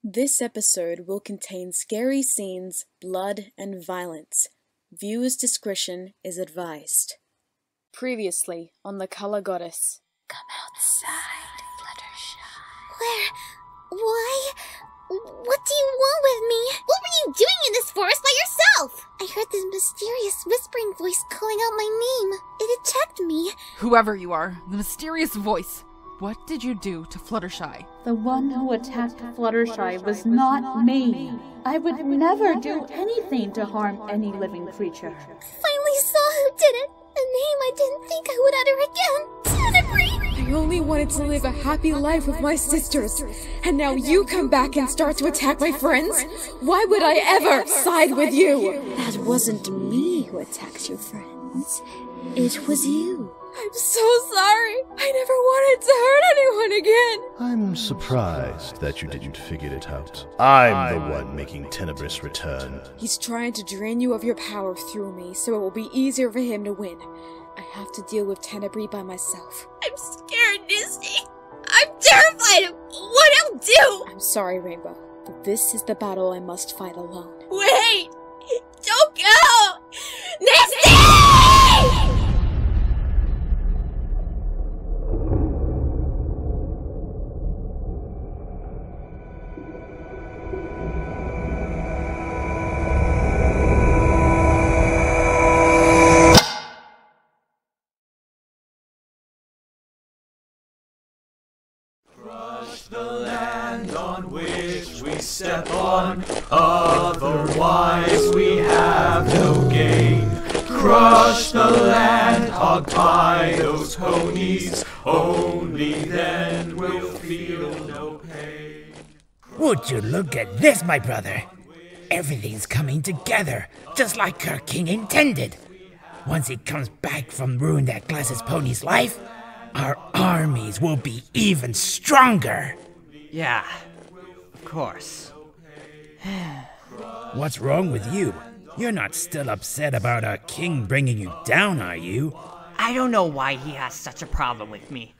This episode will contain scary scenes, blood, and violence. Viewers' discretion is advised. Previously on The Color Goddess. Come outside, Fluttershy. Where? Why? What do you want with me? What were you doing in this forest by yourself? I heard this mysterious whispering voice calling out my name. It attacked me. Whoever you are, the mysterious voice. What did you do to Fluttershy? The one who attacked Fluttershy was not me. I would never do anything to harm any living creature. I finally saw who did it. A name I didn't think I would utter again. Tenebris! I only wanted to live a happy life with my sisters, and now you come back and start to attack my friends? Why would I ever side with you? That wasn't me who attacked your friends. It was you. I'm so sorry. I never wanted to hurt anyone again. I'm surprised that you didn't figure it out. I'm the one making Tenebris return. He's trying to drain you of your power through me, so it will be easier for him to win. I have to deal with Tenebris by myself. I'm scared, Misty. I'm terrified of what he'll do. I'm sorry, Rainbow, but this is the battle I must fight alone. Wait! Don't go! Misty! The land on which we step on, otherwise we have no gain. Crush the land, hog pie those ponies, only then we'll feel no pain. Would you look at this, my brother? Everything's coming together, just like our king intended. Once he comes back from ruining that glasses pony's life, our armies will be even stronger. Yeah, of course. What's wrong with you? You're not still upset about our king bringing you down, are you? I don't know why he has such a problem with me.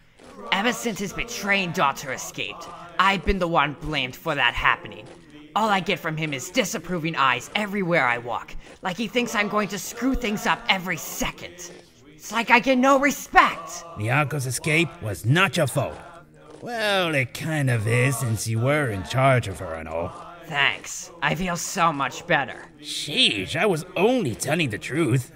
Ever since his betraying daughter escaped, I've been the one blamed for that happening. All I get from him is disapproving eyes everywhere I walk, like he thinks I'm going to screw things up every second. It's like I get no respect. Miyako's escape was not your fault. Well, it kind of is since you were in charge of her and all. Thanks. I feel so much better. Sheesh, I was only telling the truth.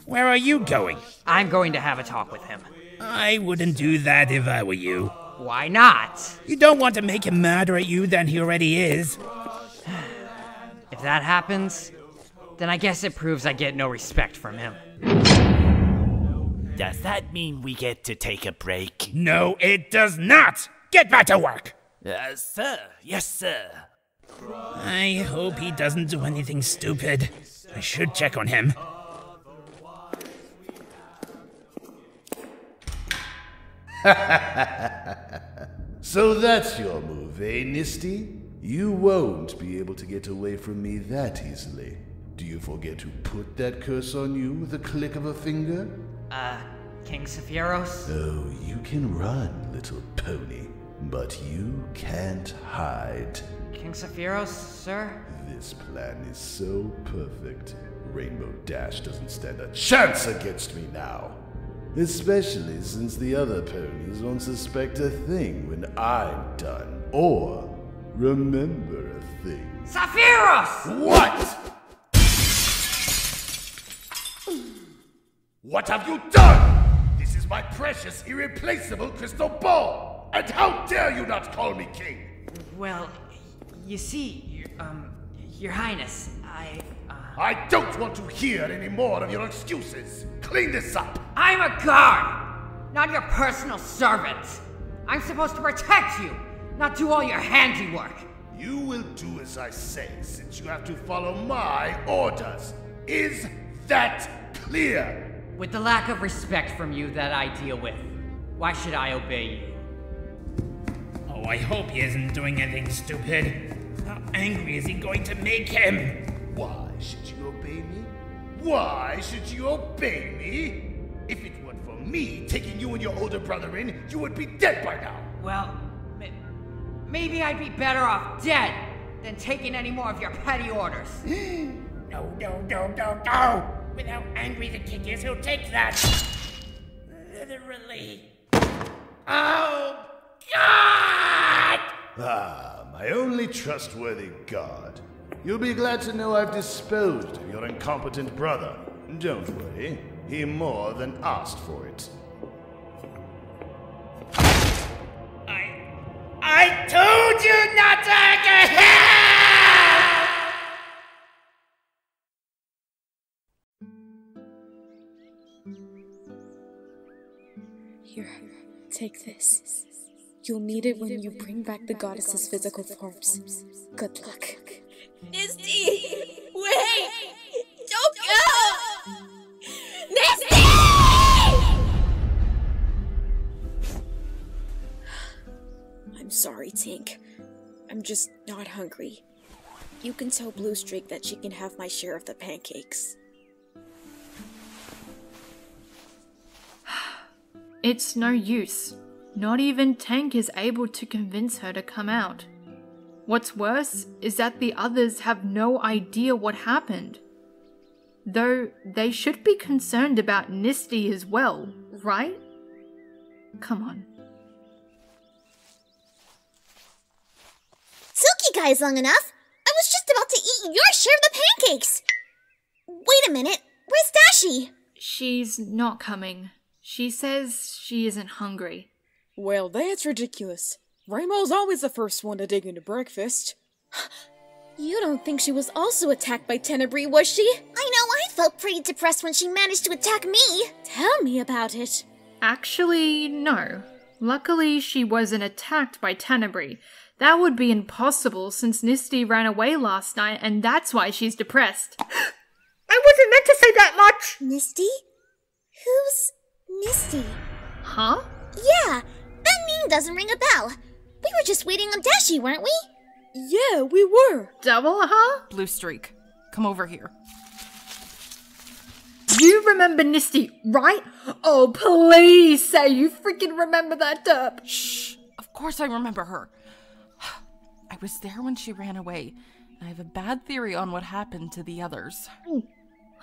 Where are you going? I'm going to have a talk with him. I wouldn't do that if I were you. Why not? You don't want to make him madder at you than he already is. If that happens, then I guess it proves I get no respect from him. Does that mean we get to take a break? No, it does not! Get back to work! Sir. Yes, sir. I hope he doesn't do anything stupid. I should check on him. So that's your move, eh, Nisty? You won't be able to get away from me that easily. Do you forget to put that curse on you with a click of a finger? King Sephiroth? Oh, you can run, little pony, but you can't hide. King Sephiroth, sir? This plan is so perfect. Rainbow Dash doesn't stand a chance against me now. Especially since the other ponies won't suspect a thing when I'm done, or remember a thing. Sephiroth! What? What have you done? This is my precious, irreplaceable crystal ball! And how dare you not call me king? Well, you see, Your Highness, I don't want to hear any more of your excuses. Clean this up. I'm a guard, not your personal servant. I'm supposed to protect you, not do all your handiwork. You will do as I say, since you have to follow my orders. Is that clear? With the lack of respect from you that I deal with, why should I obey you? Oh, I hope he isn't doing anything stupid. How angry is he going to make him? Why should you obey me? Why should you obey me? If it weren't for me taking you and your older brother in, you would be dead by now. Well, Maybe I'd be better off dead than taking any more of your petty orders. No. Without Angry the Kickers, he'll take that. Literally. Oh, God! Ah, my only trustworthy guard. You'll be glad to know I've disposed of your incompetent brother. Don't worry, he more than asked for it. I told you not to get Here, take this. You'll need it when you bring back the goddess's physical forms. Good luck. Misty! Wait! Don't go! Misty! I'm sorry, Tink. I'm just not hungry. You can tell Blue Streak that she can have my share of the pancakes. It's no use. Not even Tank is able to convince her to come out. What's worse is that the others have no idea what happened. Though they should be concerned about Nisty as well, right? Come on. Took you guys long enough. I was just about to eat your share of the pancakes. Wait a minute. Where's Dashi? She's not coming. She says she isn't hungry. Well, that's ridiculous. Rainbow's always the first one to dig into breakfast. You don't think she was also attacked by Tenebrae, was she? I know, I felt pretty depressed when she managed to attack me. Tell me about it. Actually, no. Luckily, she wasn't attacked by Tenebrae. That would be impossible since Nisty ran away last night, and that's why she's depressed. I wasn't meant to say that much! Nisty? Who's Nisty? Huh? Yeah, that name doesn't ring a bell. We were just waiting on Dashi, weren't we? Yeah, we were. Double, huh? Blue Streak, come over here. You remember Nisty, right? Oh, please say you freaking remember that derp. Shh, of course I remember her. I was there when she ran away, and I have a bad theory on what happened to the others.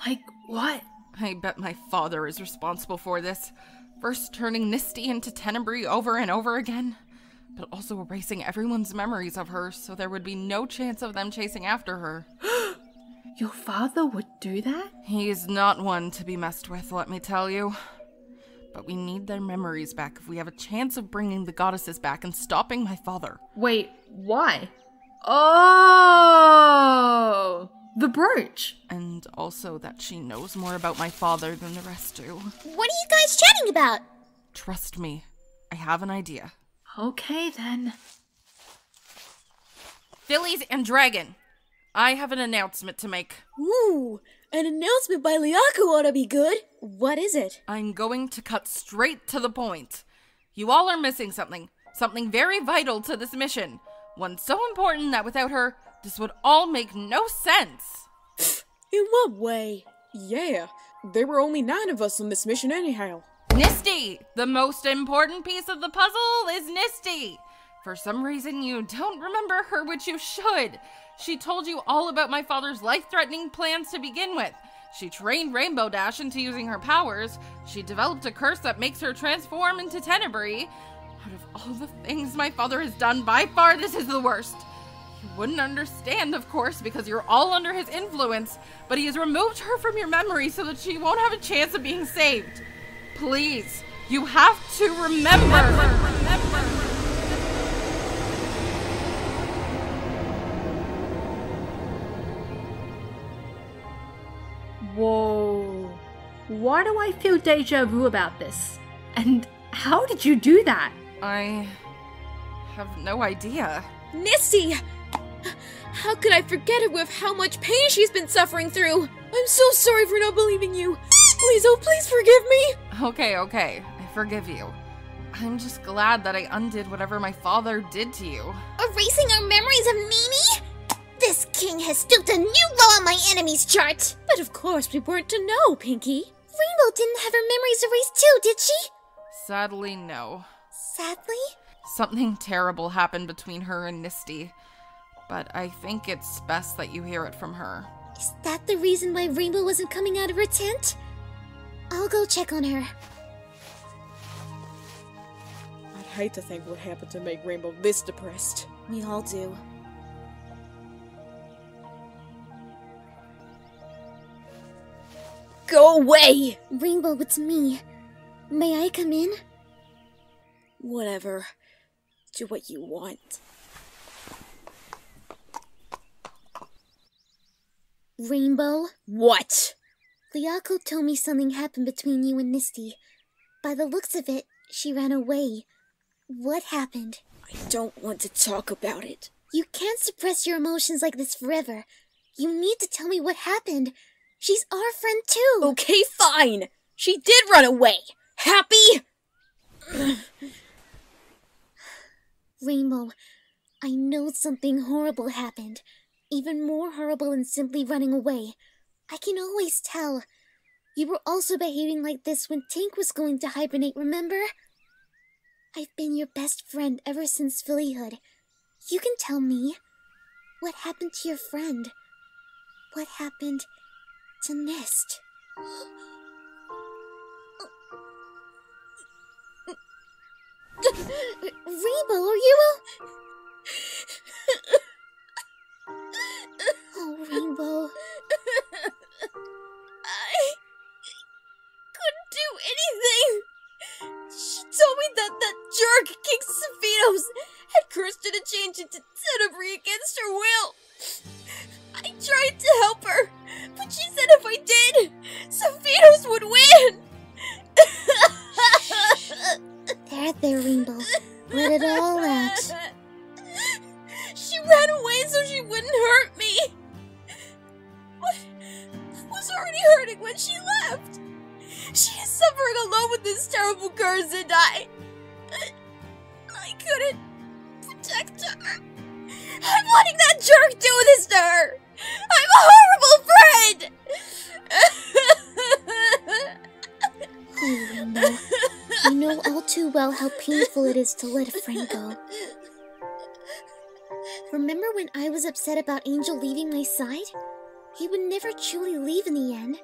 Like what? I bet my father is responsible for this. First turning Nisty into Tenebrae over and over again, but also erasing everyone's memories of her so there would be no chance of them chasing after her. Your father would do that? He is not one to be messed with, let me tell you. But we need their memories back if we have a chance of bringing the goddesses back and stopping my father. Wait, why? Oh! The brooch! And also that she knows more about my father than the rest do. What are you guys chatting about? Trust me, I have an idea. Okay, then. Phillies and Dragon, I have an announcement to make. Ooh, an announcement by Liako ought to be good. What is it? I'm going to cut straight to the point. You all are missing something. Something very vital to this mission. One so important that without her, this would all make no sense. In what way? Yeah, there were only 9 of us on this mission anyhow. Nisty! The most important piece of the puzzle is Nisty! For some reason you don't remember her, which you should. She told you all about my father's life-threatening plans to begin with. She trained Rainbow Dash into using her powers. She developed a curse that makes her transform into Tenebrae. Out of all the things my father has done, by far this is the worst. You wouldn't understand, of course, because you're all under his influence, but he has removed her from your memory so that she won't have a chance of being saved. Please, you have to remember. Whoa. Why do I feel deja vu about this? And how did you do that? I have no idea. Nisty! How could I forget it with how much pain she's been suffering through? I'm so sorry for not believing you. Please, oh please forgive me. Okay, I forgive you. I'm just glad that I undid whatever my father did to you. Erasing our memories of Mimi? This king has stooped a new low on my enemies chart. But of course we weren't to know, Pinky. Rainbow didn't have her memories erased too, did she? Sadly, no. Sadly? Something terrible happened between her and Nisty, but I think it's best that you hear it from her. Is that the reason why Rainbow wasn't coming out of her tent? I'll go check on her. I'd hate to think what happened to make Rainbow this depressed. We all do. Go away! Rainbow, it's me. May I come in? Whatever. Do what you want. Rainbow? What? Lyako told me something happened between you and Nisty. By the looks of it, she ran away. What happened? I don't want to talk about it. You can't suppress your emotions like this forever. You need to tell me what happened. She's our friend too. Okay, fine. She did run away. Happy? Rainbow, I know something horrible happened. Even more horrible than simply running away. I can always tell. You were also behaving like this when Tink was going to hibernate, remember? I've been your best friend ever since fillyhood. You can tell me. What happened to your friend? What happened to Nist? Rainbow, are you Oh, Rainbow. I couldn't do anything. She told me that jerk, King Sephiroth, had cursed her to change into Tenebrae against her will. I tried to help her, but she said if I did, Sephiroth would win. There, Rainbow. Let it all out. She ran away so she wouldn't hurt me. But I was already hurting when she left. She is suffering alone with this terrible curse, and I couldn't protect her. I'm letting that jerk do this to her. I'm a horrible friend. Oh, Rainbow. You know all too well how painful it is to let a friend go. Remember when I was upset about Angel leaving my side? He would never truly leave in the end.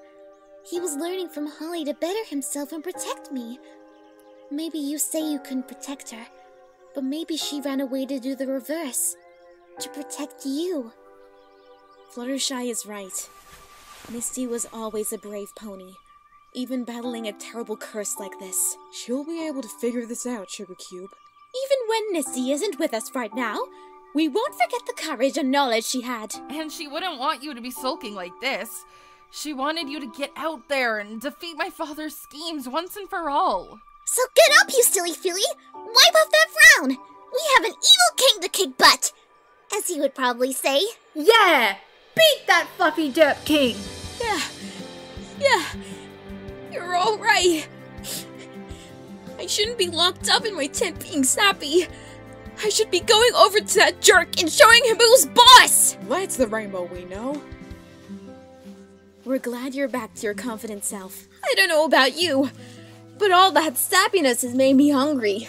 He was learning from Holly to better himself and protect me. Maybe you say you couldn't protect her, but maybe she ran away to do the reverse. To protect you. Fluttershy is right. Misty was always a brave pony, even battling a terrible curse like this. She'll be able to figure this out, Sugar Cube. Even when Misty isn't with us right now, we won't forget the courage and knowledge she had. And she wouldn't want you to be sulking like this. She wanted you to get out there and defeat my father's schemes once and for all. So get up, you silly filly! Wipe off that frown! We have an evil king to kick butt! As he would probably say. Yeah! Beat that fluffy derp king! Yeah. You're all right. I shouldn't be locked up in my tent being sappy. I should be going over to that jerk and showing him who's boss! That's the Rainbow we know. We're glad you're back to your confident self. I don't know about you, but all that sappiness has made me hungry.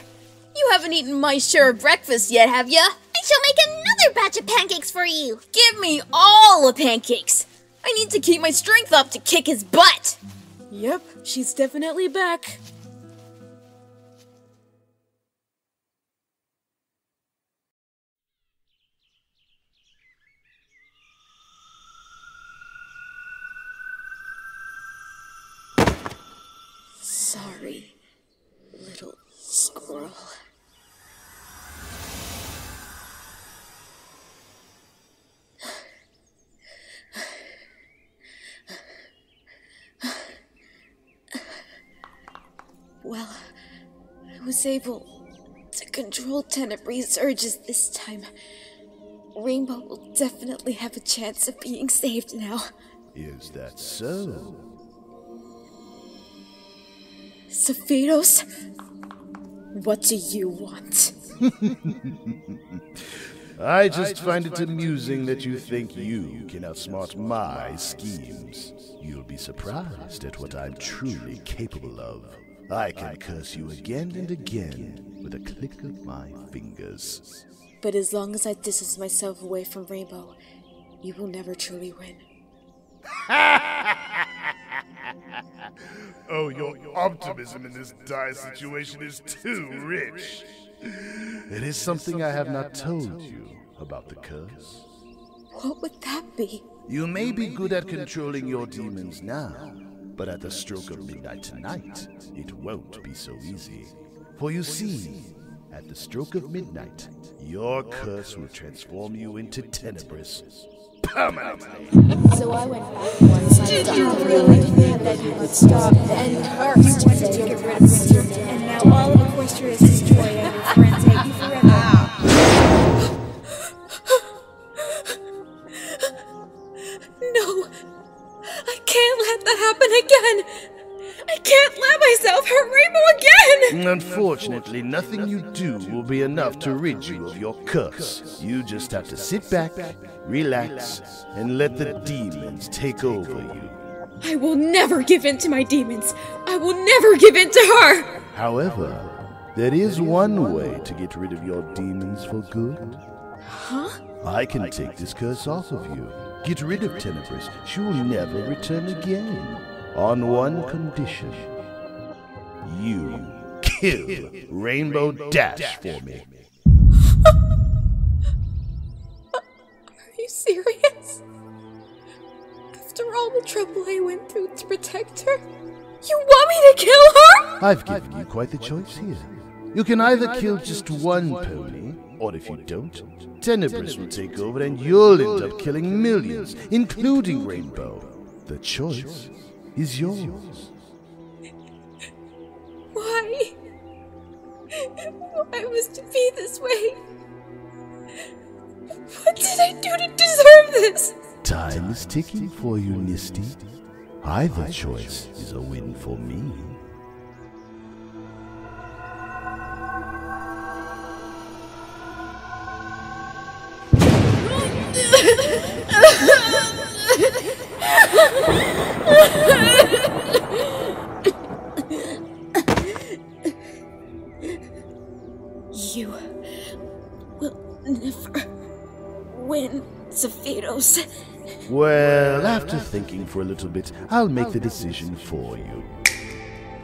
You haven't eaten my share of breakfast yet, have ya? I shall make another batch of pancakes for you! Give me all the pancakes! I need to keep my strength up to kick his butt! Yep, she's definitely back. Sorry, little squirrel. Well, I was able to control Tenebrae's urges this time. Rainbow will definitely have a chance of being saved now. Is that so? Sephiroth, what do you want? I just find it amusing that you think you can outsmart my schemes. You'll be surprised at what I'm truly capable of. I can curse you again and again with a click of my fingers. But as long as I distance myself away from Rainbow, you will never truly win. Oh, your optimism in this dire situation is too rich. It is something I have not told you about the curse. What would that be? You may be good at controlling your demons now, but at the stroke of midnight tonight, it won't be so easy. For you see, at the stroke of midnight, your curse will transform you into Tenebris permanently. So I went back once I really think that you would stop and curse to get rid of Mr. And now all of Equestria is destroyed and your friends hate you forever. No, I can't let that happen again. I can't let myself hurt Rainbow again! Unfortunately, nothing you do will be enough to rid you of your curse. You just have to sit back, relax, and let the demons take over you. I will never give in to my demons. I will never give in to her! However, there is one way to get rid of your demons for good. Huh? I can take this curse off of you. Get rid of Tenebris. She will never return again. On one condition. You kill Rainbow Dash for me. Are you serious? After all the trouble I went through to protect her, you want me to kill her? I've given you quite the choice here. You can either kill just one pony, or if you don't, Tenebris will take over and you'll end up killing millions, including Rainbow. The choice is yours. Why? Why must it be this way? What did I do to deserve this? Time is ticking for you, Nisty. Either choice is a win for me. You will never win, Zephyros. Well, after thinking for a little bit, I'll make the decision for you.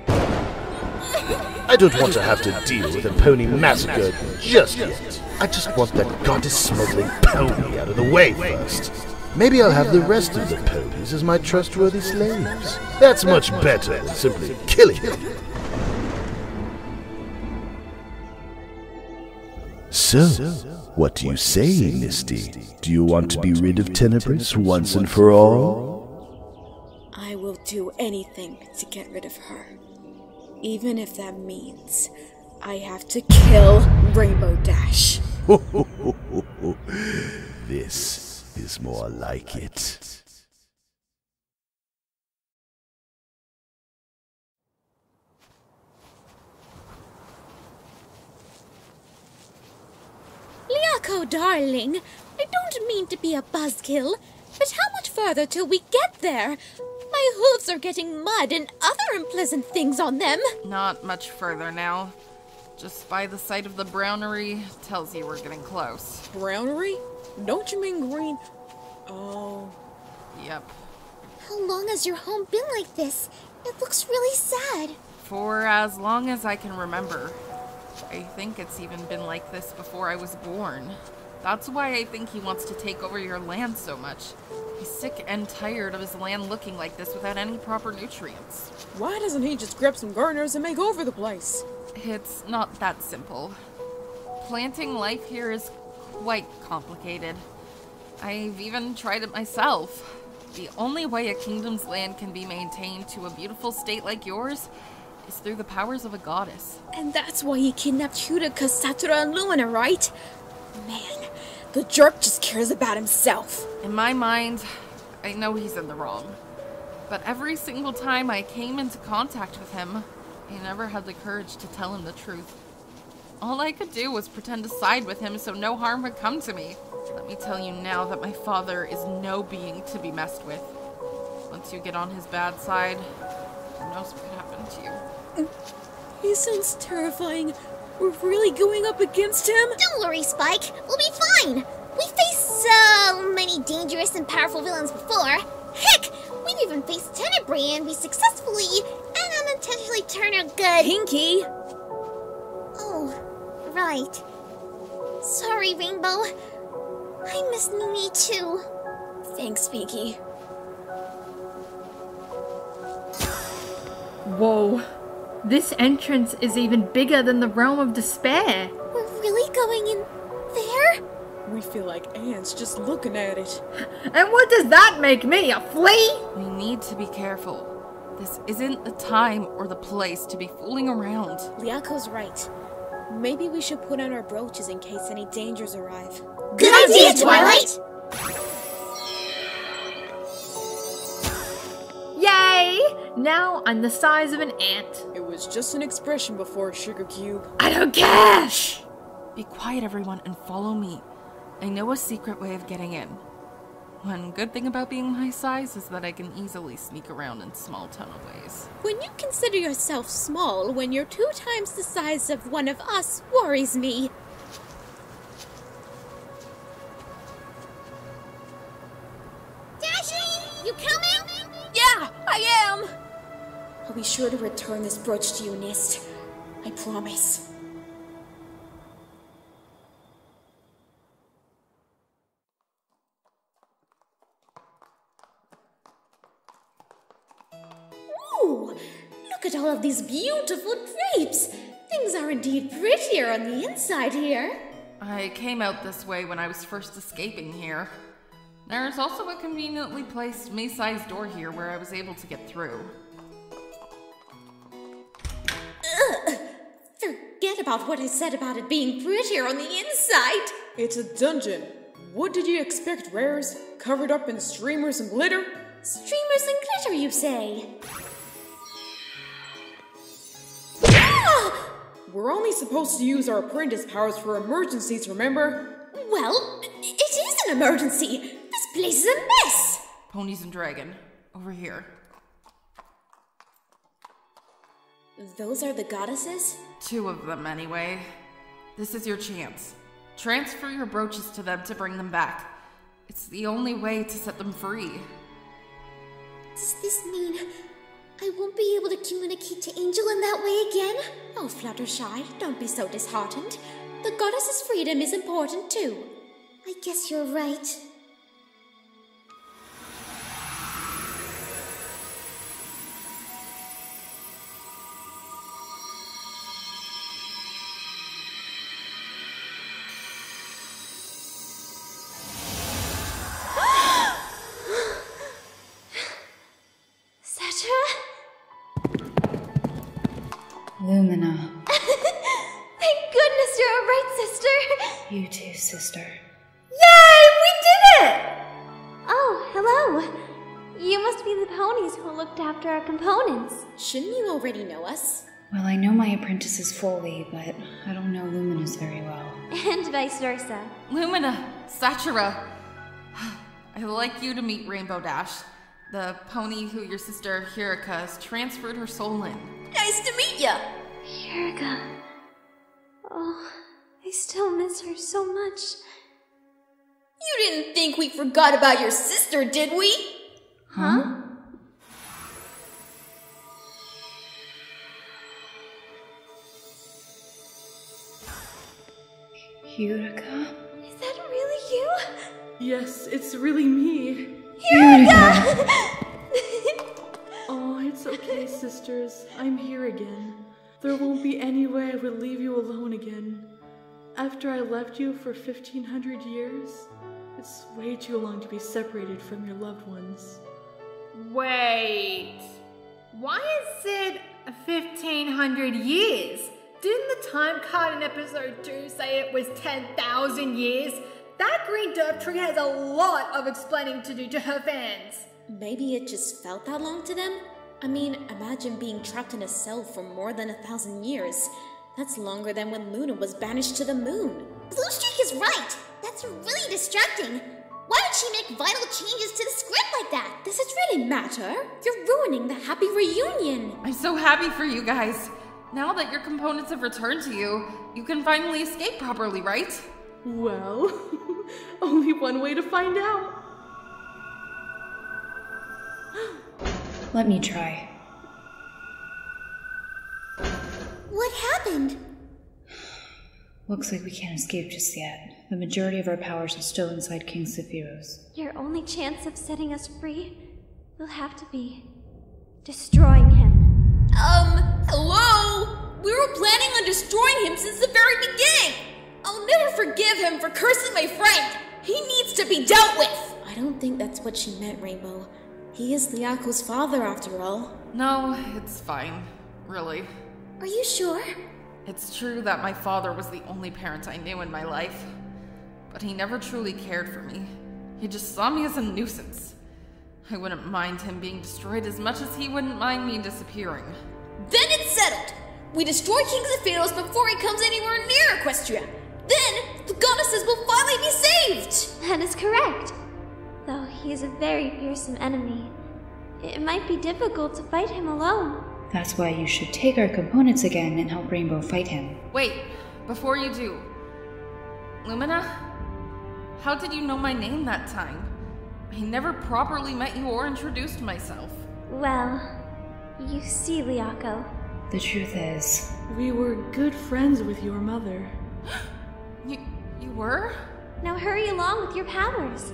I don't want to have to deal with a pony massacre just yet. I just want that goddess-smuggling pony out of the way first. Maybe I'll have the rest of the ponies as my trustworthy slaves. That's much better than simply killing them. So, what do you say, Nisty? Do you want to be rid of Tenebris once and for all? I will do anything to get rid of her. Even if that means I have to kill Rainbow Dash. This is more like it. Liako, darling, I don't mean to be a buzzkill, but how much further till we get there? My hooves are getting mud and other unpleasant things on them. Not much further now. Just by the sight of the brownery tells you we're getting close. Brownery? Don't you mean green? Oh. Yep. How long has your home been like this? It looks really sad. For as long as I can remember. I think it's even been like this before I was born. That's why I think he wants to take over your land so much. He's sick and tired of his land looking like this without any proper nutrients. Why doesn't he just grab some gardeners and make over the place? It's not that simple. Planting life here is quite complicated. I've even tried it myself. The only way a kingdom's land can be maintained to a beautiful state like yours is through the powers of a goddess. And that's why he kidnapped Huda, Cassandra, and Lumina, right? Man, the jerk just cares about himself. In my mind, I know he's in the wrong. But every single time I came into contact with him, I never had the courage to tell him the truth. All I could do was pretend to side with him so no harm would come to me. Let me tell you now that my father is no being to be messed with. Once you get on his bad side, who knows what could happen to you. He sounds terrifying. We're really going up against him? Don't worry, Spike. We'll be fine. We faced so many dangerous and powerful villains before. Heck, we've even faced Tenebrae and we successfully and unintentionally turned out good. Pinky! Oh, right. Sorry, Rainbow. I miss Mimi too. Thanks, Pinky. Whoa. This entrance is even bigger than the Realm of Despair. We're really going in there? We feel like ants just looking at it. And what does that make me, a flea? We need to be careful. This isn't the time or the place to be fooling around. Liako's right. Maybe we should put on our brooches in case any dangers arrive. Good idea, Twilight! Yay! Now I'm the size of an ant. It was just an expression before, Sugar Cube. I don't care! Shh! Be quiet, everyone, and follow me. I know a secret way of getting in. One good thing about being my size is that I can easily sneak around in small tunnelways. When you consider yourself small when you're 2 times the size of one of us worries me. Dashy, you coming? Yeah, I am! I'll be sure to return this brooch to you, Nist. I promise. Ooh, look at all of these beautiful drapes. Things are indeed prettier on the inside here. I came out this way when I was first escaping here. There's also a conveniently placed me-sized door here where I was able to get through. Ugh! Forget about what I said about it being prettier on the inside. It's a dungeon. What did you expect, Rares? Covered up in streamers and glitter? Streamers and glitter, you say? Ah! We're only supposed to use our apprentice powers for emergencies, remember? Well, it is an emergency. This place is a mess. Ponies and Dragon, over here. Those are the goddesses? 2 of them, anyway. This is your chance. Transfer your brooches to them to bring them back. It's the only way to set them free. Does this mean I won't be able to communicate to Angel in that way again? Oh, Fluttershy, don't be so disheartened. The goddess's freedom is important too. I guess you're right. Lumina. Thank goodness you're alright, sister! You too, sister. Yay! We did it! Oh, hello. You must be the ponies who looked after our components. Shouldn't you already know us? Well, I know my apprentices fully, but I don't know Lumina's very well. And vice versa. Lumina! Satura! I'd like you to meet Rainbow Dash, the pony who your sister Hirika has transferred her soul in. Nice to meet ya! Hirika. Oh, I still miss her so much. You didn't think we forgot about your sister, did we? Huh? Hirika? Is that really you? Yes, it's really me. Hirika! Oh, it's okay, sisters. I'm here again. There won't be any way I would leave you alone again. After I left you for 1,500 years, it's way too long to be separated from your loved ones. Wait. Why is it 1,500 years? Didn't the time card in episode 2 say it was 10,000 years? That green derp tree has a lot of explaining to do to her fans. Maybe it just felt that long to them? I mean, imagine being trapped in a cell for more than 1,000 years. That's longer than when Luna was banished to the moon. Bluestreak is right. That's really distracting. Why would she make vital changes to the script like that? Does it really matter? You're ruining the happy reunion. I'm so happy for you guys. Now that your components have returned to you, you can finally escape properly, right? Well, only one way to find out. Let me try. What happened? Looks like we can't escape just yet. The majority of our powers are still inside King Sephiroth. Your only chance of setting us free will have to be destroying him. Hello? We were planning on destroying him since the very beginning. I'll never forgive him for cursing my friend. He needs to be dealt with. I don't think that's what she meant, Rainbow. He is Liako's father, after all. No, it's fine. Really. Are you sure? It's true that my father was the only parent I knew in my life. But he never truly cared for me. He just saw me as a nuisance. I wouldn't mind him being destroyed as much as he wouldn't mind me disappearing. Then it's settled. We destroy King Sephiroth before he comes anywhere near Equestria. Then the goddesses will finally be saved. That is correct. Though he is a very fearsome enemy, it might be difficult to fight him alone. That's why you should take our components again and help Rainbow fight him. Wait, before you do. Lumina? How did you know my name that time? I never properly met you or introduced myself. Well, you see, Liako. The truth is, we were good friends with your mother. You were? Now hurry along with your powers.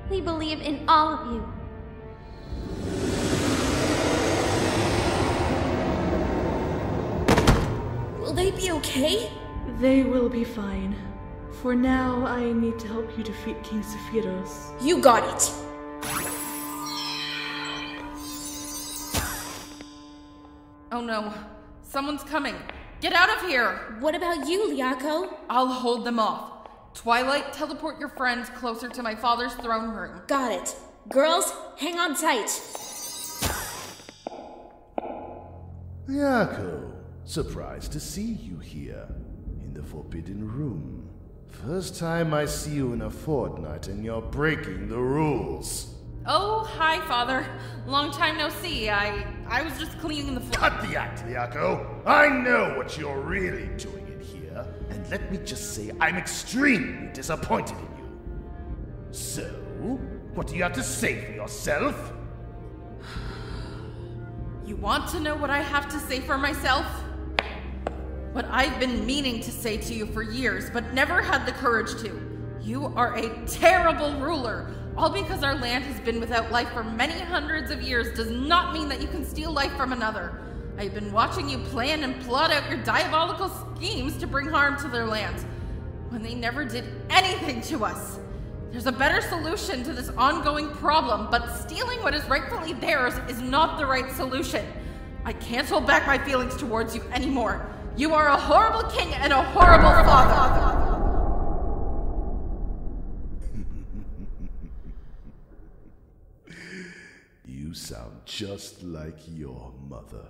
We believe in all of you. Will they be okay? They will be fine. For now, I need to help you defeat King Sephiroth. You got it. Oh no, someone's coming. Get out of here! What about you, Liako? I'll hold them off. Twilight, teleport your friends closer to my father's throne room. Got it. Girls, hang on tight. Liako, surprised to see you here, in the Forbidden Room. First time I see you in a fortnight and you're breaking the rules. Oh, hi, Father. Long time no see. I was just cleaning the floor. Cut the act, Liako. I know what you're really doing in here, and let me just say I'm extremely disappointed in you. So, what do you have to say for yourself? You want to know what I have to say for myself? What I've been meaning to say to you for years, but never had the courage to. You are a terrible ruler. All because our land has been without life for many hundreds of years does not mean that you can steal life from another. I've been watching you plan and plot out your diabolical schemes to bring harm to their land, when they never did anything to us. There's a better solution to this ongoing problem, but stealing what is rightfully theirs is not the right solution. I can't hold back my feelings towards you anymore. You are a horrible king and a horrible father. You sound just like your mother.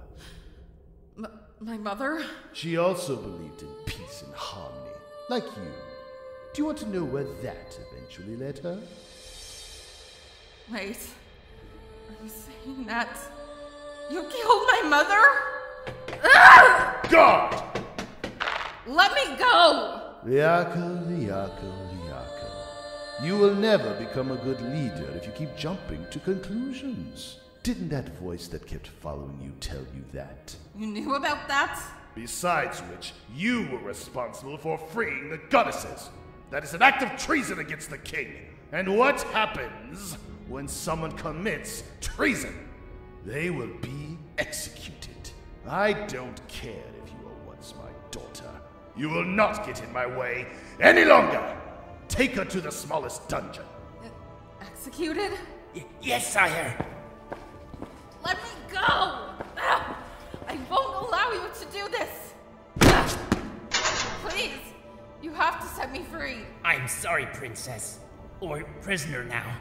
My mother? She also believed in peace and harmony, like you. Do you want to know where that eventually led her? Wait, are you saying that you killed my mother? God! Let me go! Liako. You will never become a good leader if you keep jumping to conclusions. Didn't that voice that kept following you tell you that? You knew about that? Besides which, you were responsible for freeing the goddesses. That is an act of treason against the king. And what happens when someone commits treason? They will be executed. I don't care if you were once my daughter. You will not get in my way any longer. Take her to the smallest dungeon. Executed? Yes, sire. Let me go! I won't allow you to do this! Please, you have to set me free. I'm sorry, princess. Or prisoner now.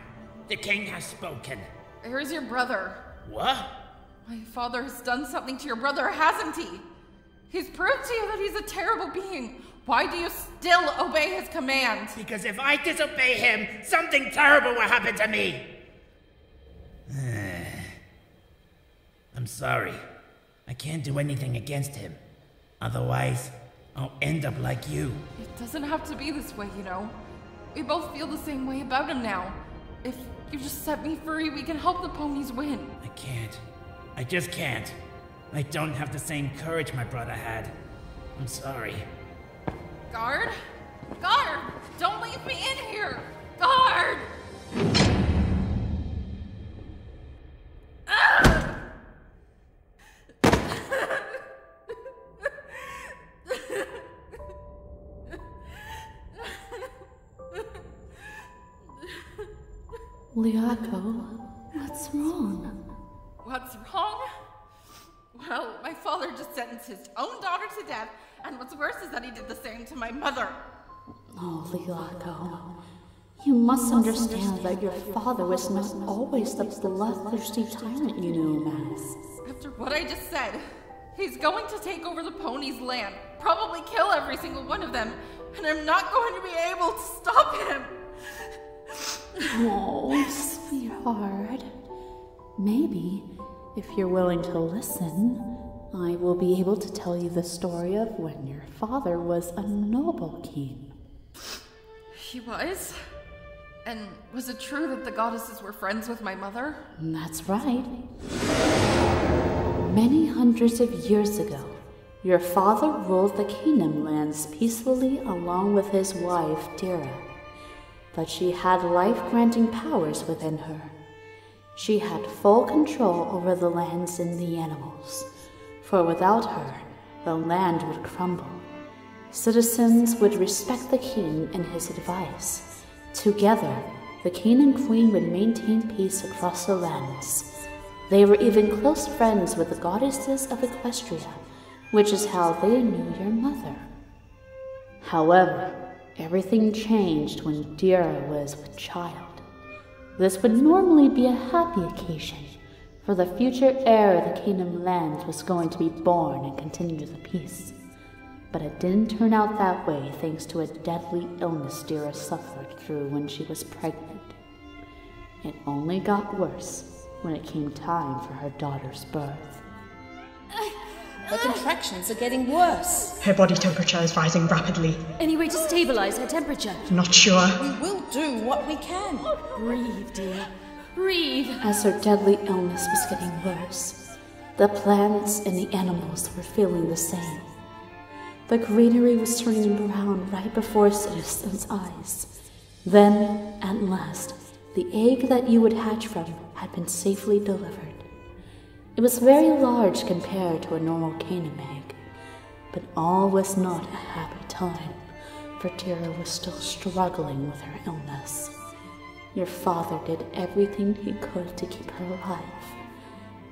The king has spoken. Where's your brother? What? My father has done something to your brother, hasn't he? He's proved to you that he's a terrible being. Why do you still obey his command? Because if I disobey him, something terrible will happen to me. I'm sorry. I can't do anything against him. Otherwise, I'll end up like you. It doesn't have to be this way, you know. We both feel the same way about him now. If you just set me free, we can help the ponies win. I can't. I just can't. I don't have the same courage my brother had. I'm sorry. Guard? Guard! Don't leave me in here! Guard! Liako, what's wrong? What's wrong? Well, my father just sentenced his own daughter to death, and what's worse is that he did the same to my mother. Oh, Liako, you must understand that your father was not always the bloodthirsty tyrant you knew him as. After what I just said, he's going to take over the ponies' land, probably kill every single one of them, and I'm not going to be able to stop him. Oh, sweetheart. Maybe, if you're willing to listen, I will be able to tell you the story of when your father was a noble king. He was? And was it true that the goddesses were friends with my mother? That's right. Many hundreds of years ago, your father ruled the kingdom lands peacefully along with his wife, Dira. But she had life-granting powers within her. She had full control over the lands and the animals, for without her, the land would crumble. Citizens would respect the king and his advice. Together, the king and queen would maintain peace across the lands. They were even close friends with the goddesses of Equestria, which is how they knew your mother. However, everything changed when Dira was with child. This would normally be a happy occasion, for the future heir of the kingdom lands was going to be born and continue the peace. But it didn't turn out that way thanks to a deadly illness Dira suffered through when she was pregnant. It only got worse when it came time for her daughter's birth. Her contractions are getting worse. Her body temperature is rising rapidly. Any way to stabilize her temperature? Not sure. We will do what we can. Breathe, dear. Breathe. As her deadly illness was getting worse, the plants and the animals were feeling the same. The greenery was turning brown right before Citizen's eyes. Then, at last, the egg that you would hatch from had been safely delivered. It was very large compared to a normal kingdom egg, but all was not a happy time, for Dira was still struggling with her illness. Your father did everything he could to keep her alive,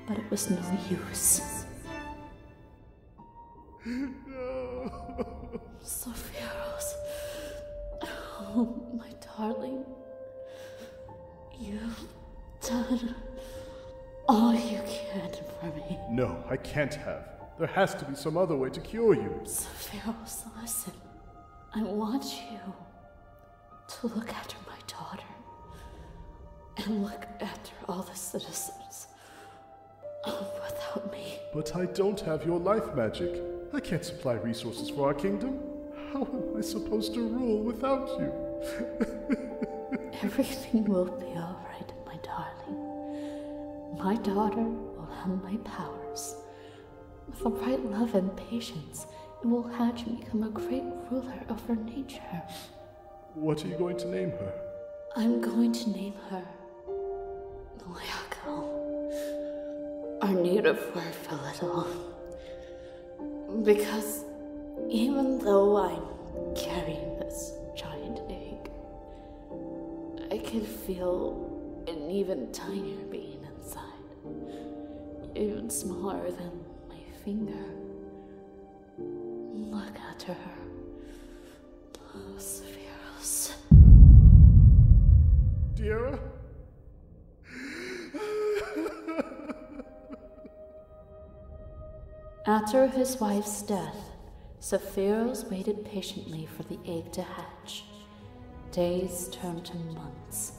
but it was no use. Sophiaros, oh, my darling, you've done all you can for me. No, I can't have. There has to be some other way to cure you. Sophiaros, listen. I want you to look after my daughter and look after all the citizens without me. But I don't have your life magic. I can't supply resources for our kingdom. How am I supposed to rule without you? Everything will be all right, my darling. My daughter will have my powers. With the right love and patience, it will hatch and become a great ruler over nature. What are you going to name her? I'm going to name her Liako, our native word for little. Because even though I'm carrying this giant egg, I can feel an even tinier being inside, even smaller than my finger. Look at her. Oh, Sophiaros. Dira? After his wife's death, Sophiaros waited patiently for the egg to hatch. Days turned to months.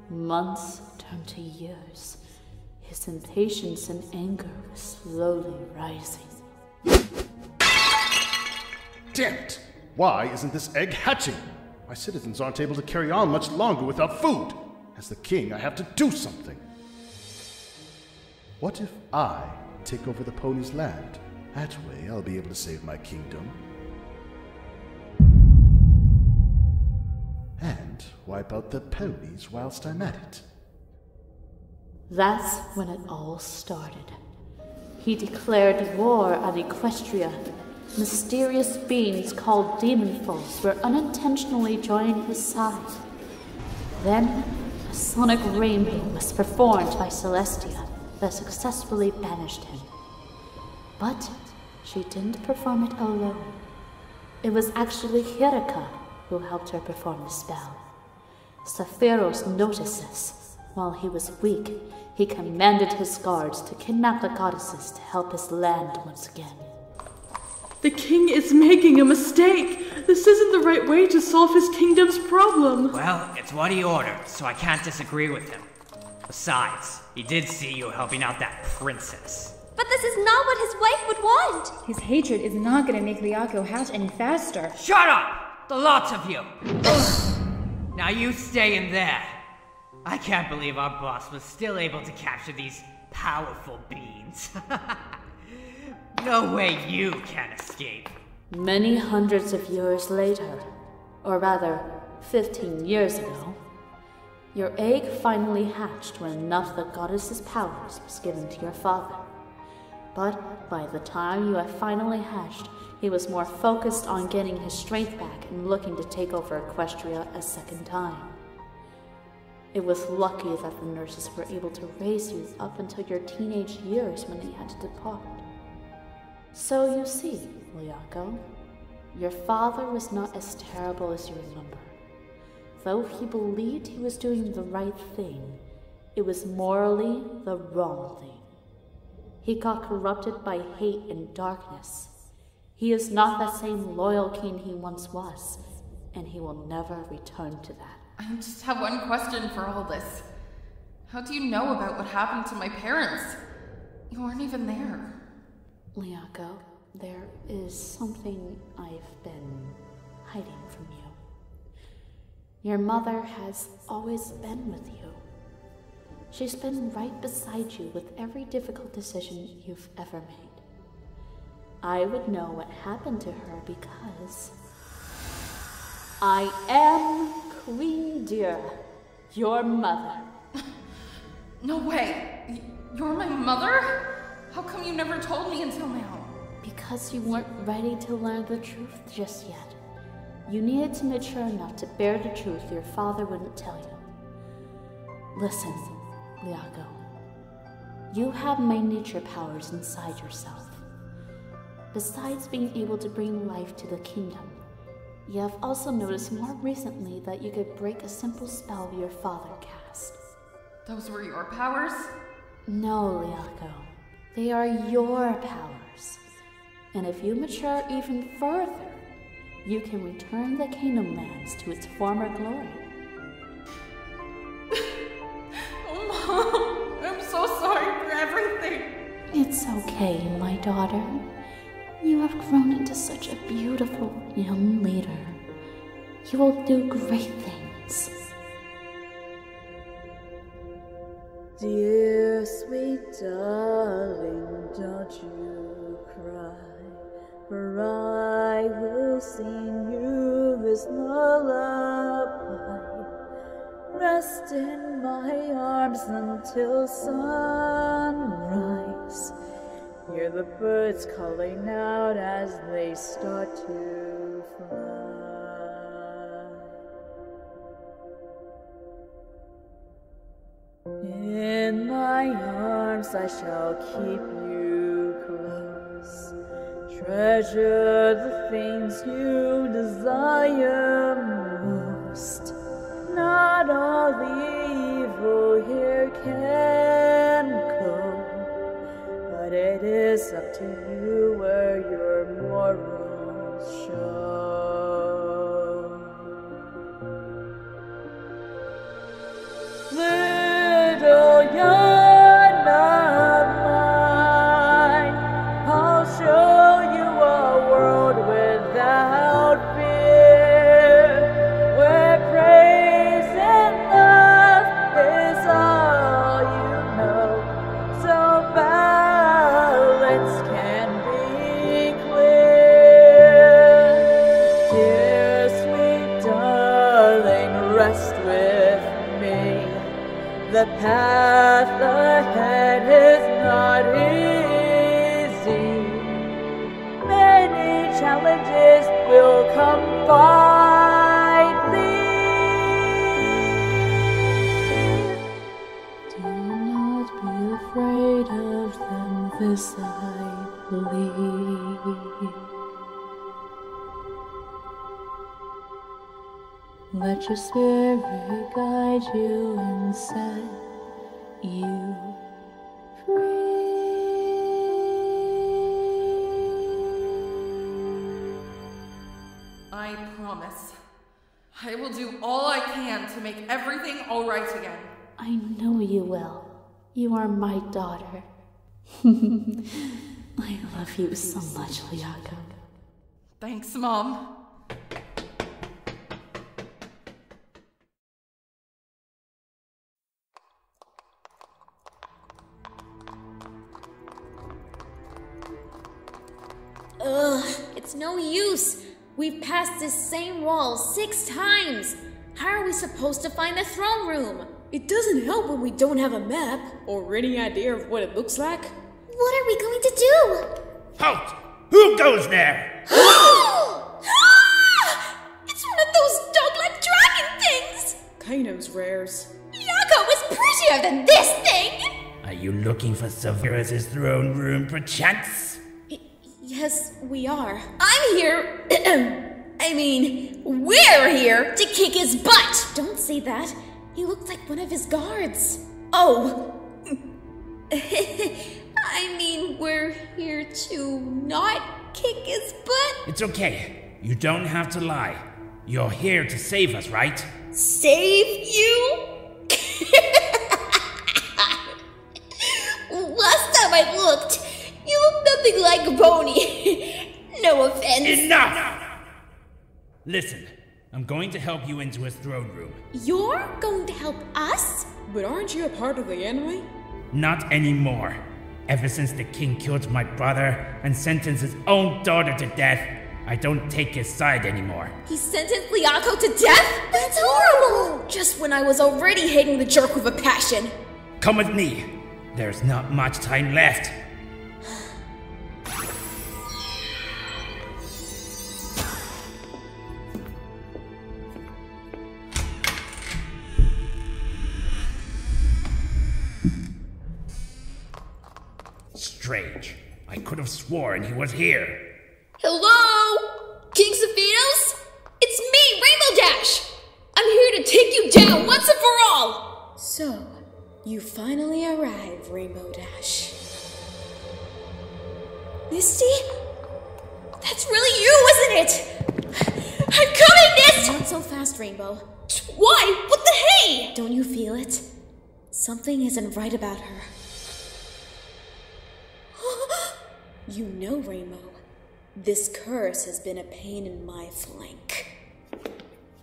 Months turned to years. His impatience and anger were slowly rising. Damn it! Why isn't this egg hatching? My citizens aren't able to carry on much longer without food. As the king, I have to do something. What if I take over the pony's land? That way, I'll be able to save my kingdom. And wipe out the ponies whilst I'm at it. That's when it all started. He declared war on Equestria. Mysterious beings called demon foes were unintentionally joining his side. Then, a sonic rainbow was performed by Celestia that successfully banished him. But she didn't perform it alone. It was actually Hiraka who helped her perform the spell. Sephiroth noticed this. While he was weak, he commanded his guards to kidnap the goddesses to help his land once again. The king is making a mistake! This isn't the right way to solve his kingdom's problem! Well, it's what he ordered, so I can't disagree with him. Besides, he did see you helping out that princess. But this is not what his wife would want! His hatred is not gonna make Liako hatch any faster. Shut up! The lots of you! Now you stay in there. I can't believe our boss was still able to capture these powerful beings. No way you can escape. Many hundreds of years later, or rather, 15 years ago, your egg finally hatched when enough of the goddess's powers was given to your father. But by the time you had finally hatched, he was more focused on getting his strength back and looking to take over Equestria a second time. It was lucky that the nurses were able to raise you up until your teenage years when he had to depart. So you see, Liako, your father was not as terrible as you remember. Though he believed he was doing the right thing, it was morally the wrong thing. He got corrupted by hate and darkness. He is not that same loyal king he once was, and he will never return to that. I just have one question for all this. How do you know about what happened to my parents? You weren't even there. Liako, there is something I've been hiding from you. Your mother has always been with you. She's been right beside you with every difficult decision you've ever made. I would know what happened to her because I am Queen Deer, your mother. No way! You're my mother? How come you never told me until now? Because you weren't ready to learn the truth just yet. You needed to mature enough to bear the truth your father wouldn't tell you. Listen, Liako. You have my nature powers inside yourself. Besides being able to bring life to the kingdom, you have also noticed more recently that you could break a simple spell your father cast. Those were your powers? No, Liako. They are your powers. And if you mature even further, you can return the Kingdom Lands to its former glory. Oh, Mom, I'm so sorry for everything. It's okay, my daughter. You have grown into such a beautiful young leader. You will do great things. Dear sweet darling, don't you cry, for I will sing you this lullaby. Rest in my arms until sunrise. Hear the birds calling out as they start to fly. In my arms I shall keep you close. Treasure the things you desire most. Not all the evil here can go, but it is up to you where your morals show. Little Yana, The path ahead is not easy. Many challenges will come fight thee. Do not be afraid of them, this I believe. Let your spirit guide you and set you I promise. I will do all I can to make everything all right again. I know you will. You are my daughter. I love you so much, Liako. Thanks, Mom. Ugh, it's no use. We've passed this same wall 6 times. How are we supposed to find the throne room? It doesn't help when we don't have a map or any idea of what it looks like. What are we going to do? Halt! Who goes there? It's one of those dog-like dragon things! Kaino's rares. Liako was prettier than this thing! Are you looking for Severus' throne room, perchance? Yes, we are. I'm here. We're here to kick his butt! Don't say that. He looked like one of his guards. Oh. We're here to not kick his butt? It's okay. You don't have to lie. You're here to save us, right? Save you? Last time I looked, you looked nothing like a pony. No offense. Enough! Listen, I'm going to help you into his throne room. You're going to help us? But aren't you a part of the enemy? Not anymore. Ever since the king killed my brother and sentenced his own daughter to death, I don't take his side anymore. He sentenced Liako to death? That's horrible! Just when I was already hating the jerk with a passion. Come with me. There's not much time left. Strange. I could have sworn he was here. Hello? King Sephiroth? It's me, Rainbow Dash! I'm here to take you down once and for all! So, you finally arrived, Rainbow Dash. Misty? That's really you, isn't it? I'm coming, Mist! Not so fast, Rainbow. Why? What the hey? Don't you feel it? Something isn't right about her. You know, Rainbow, this curse has been a pain in my flank.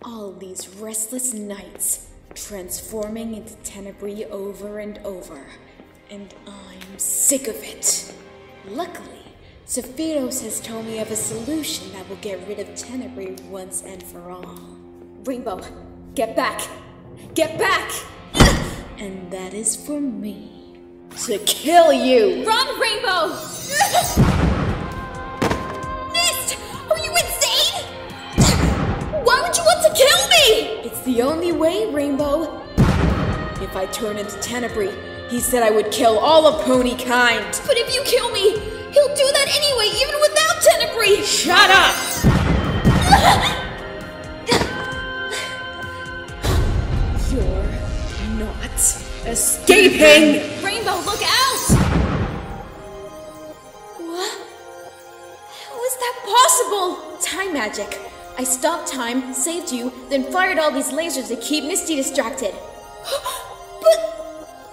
All these restless nights, transforming into Tenebrae over and over, and I'm sick of it. Luckily, Sephiroth has told me of a solution that will get rid of Tenebrae once and for all. Rainbow, get back! Get back! And that is for me. To kill you! Run, Rainbow! Mist! Are you insane? Why would you want to kill me? It's the only way, Rainbow. If I turn into Tenebrae, he said I would kill all of pony kind. But if you kill me, he'll do that anyway, even without Tenebrae! Shut up! You're not escaping! Rainbow, look out! What? How is that possible? Time magic. I stopped time, saved you, then fired all these lasers to keep Misty distracted. But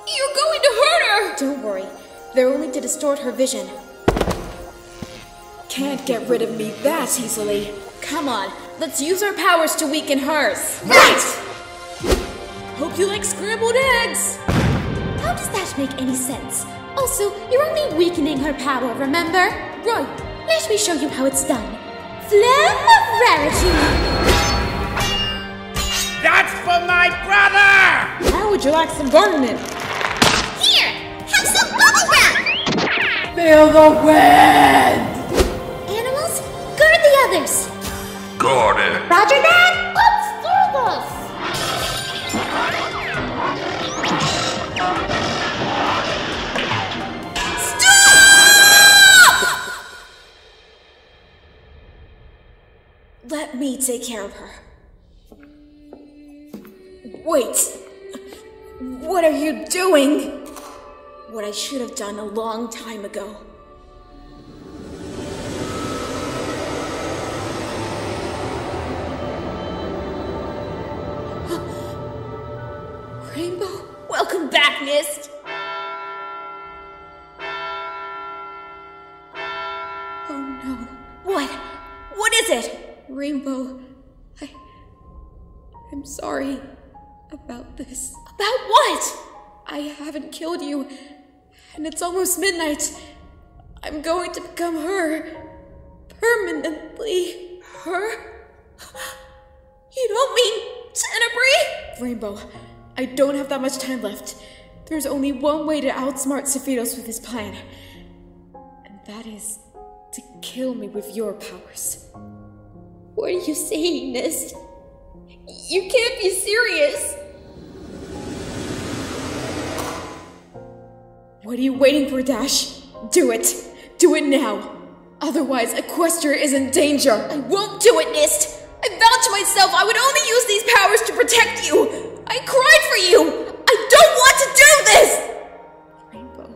you're going to hurt her! Don't worry. They're only to distort her vision. Can't get rid of me that easily. Come on, let's use our powers to weaken hers. Right! Hope you like scrambled eggs! How does that make any sense? Also, you're only weakening her power, remember? Right. Let me show you how it's done. Flame of Rarity! That's for my brother! How would you like some gardening? Here! Have some bubble wrap! Feel the wind! Animals, guard the others! Got it. Roger that! Let's do this! Let me take care of her. Wait! What are you doing? What I should have done a long time ago. Rainbow? Welcome back, Mist! Oh no. What? What is it? Rainbow, I'm sorry about this. About what? I haven't killed you, and it's almost midnight. I'm going to become her. Permanently. Her? You don't mean Tenebrae? Rainbow, I don't have that much time left. There's only one way to outsmart Sephiroth with his plan, and that is to kill me with your powers. What are you saying, Mist? You can't be serious! What are you waiting for, Dash? Do it! Do it now! Otherwise, Equestria is in danger! I won't do it, Mist! I vowed to myself I would only use these powers to protect you! I cried for you! I don't want to do this! Rainbow,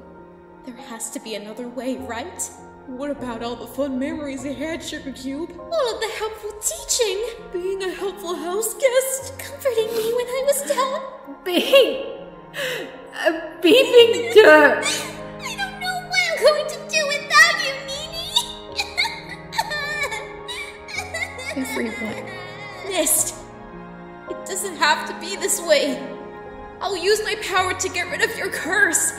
there has to be another way, right? What about all the fun memories I had, Sugar Cube? All of the helpful teaching! Being a helpful house guest! Comforting me when I was down! Being dirt! I don't know what I'm going to do without you, Nini! Everyone. Mist! It doesn't have to be this way! I'll use my power to get rid of your curse!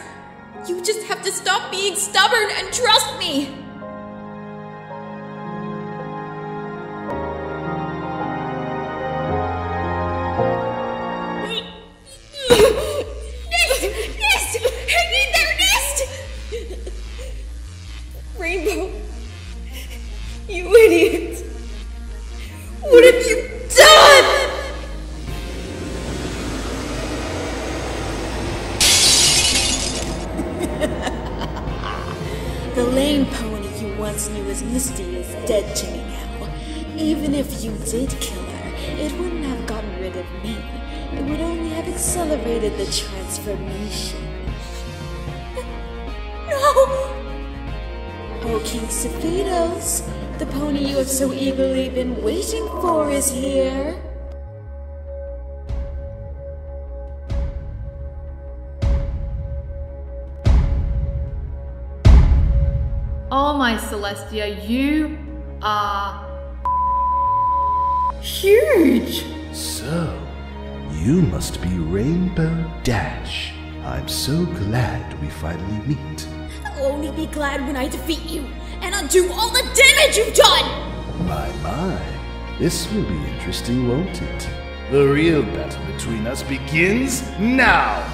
You just have to stop being stubborn and trust me! Nist! Hang in there, Nist! Rainbow, you idiot! What have you done? The lame pony you once knew as Misty is dead to me now. Even if you did kill her, it wouldn't have gotten rid of me. It would only have accelerated the transformation. No! Oh, King Sephiroth, the pony you have so eagerly been waiting for is here. Oh my Celestia, you are huge! So, you must be Rainbow Dash. I'm so glad we finally meet. I'll only be glad when I defeat you, and undo all the damage you've done! My. This will be interesting, won't it? The real battle between us begins now!